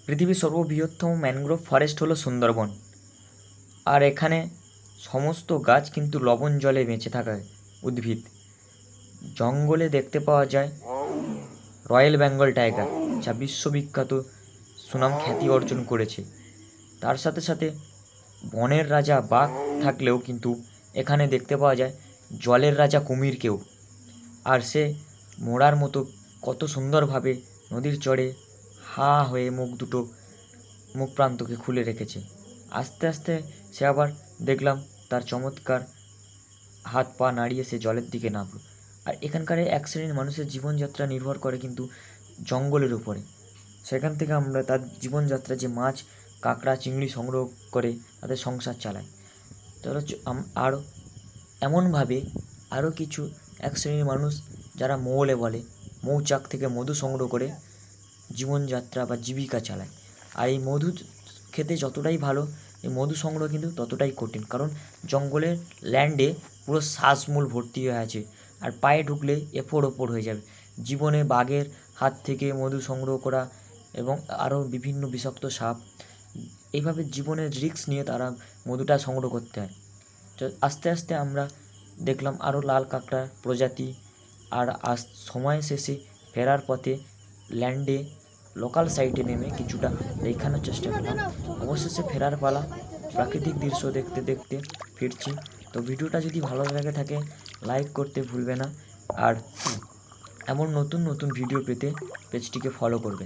পৃথিবীর সর্ববৃহত্তম mangrove forest হলো সুন্দরবন। আর এখানে সমস্ত গাছ কিন্তু লবণ জলে বেঁচে থাকা উদ্ভিদ। জঙ্গলে দেখতে পাওয়া যায় রয়্যাল বেঙ্গল টাইগার, যা বিশ্ববিখ্যাত সুনাম খ্যাতি অর্জন করেছে। তার সাথে সাথে বনের রাজা বাঘ থাকলেও কিন্তু এখানে দেখতে পাওয়া যায় জলের রাজা কুমিরকেও। আর সে মোড়ার মতো কত সুন্দরভাবে নদীর চড়ে হা হয়ে মুখ প্রান্তকে খুলে রেখেছে। আস্তে আস্তে সে আবার দেখলাম তার চমৎকার হাত পা নাড়িয়ে সে জলের দিকে নামল। আর এখানকার এক শ্রেণীর মানুষের জীবনযাত্রা নির্ভর করে কিন্তু জঙ্গলের উপরে। সেখান থেকে আমরা তার জীবনযাত্রা, যে মাছ কাঁকড়া চিংড়ি সংগ্রহ করে তাদের সংসার চালায়। তাহলে আরও এমনভাবে আরও কিছু এক শ্রেণীর মানুষ যারা মৌলে বলে, মৌচাক থেকে মধু সংগ্রহ করে জীবনযাত্রা বা জীবিকা চালায়। আর এই মধু খেতে যতটাই ভালো, এই মধু সংগ্রহ কিন্তু ততটাই কঠিন, কারণ জঙ্গলের ল্যান্ডে পুরো শ্বাসমূল ভর্তি হয়ে আছে। আর পায়ে ঢুকলে এফোড় ওপর হয়ে যাবে। জীবনে বাঘের হাত থেকে মধু সংগ্রহ করা এবং আরও বিভিন্ন বিষাক্ত সাপ, এইভাবে জীবনের রিস্ক নিয়ে তারা মধুটা সংগ্রহ করতে হয়। তো আস্তে আস্তে আমরা দেখলাম আরও লাল কাঁকড়ার প্রজাতি। আর সময় শেষে ফেরার পথে ল্যান্ডে লোকাল সাইটে নেমে কিছুটা দেখানোর চেষ্টা করলাম। অবশেষে ফেরার পালা, প্রাকৃতিক দৃশ্য দেখতে দেখতে ফিরছি। তো ভিডিওটা যদি ভালো লেগে থাকে লাইক করতে ভুলবে না, আর এমন নতুন নতুন ভিডিও পেতে পেজটিকে ফলো করবে।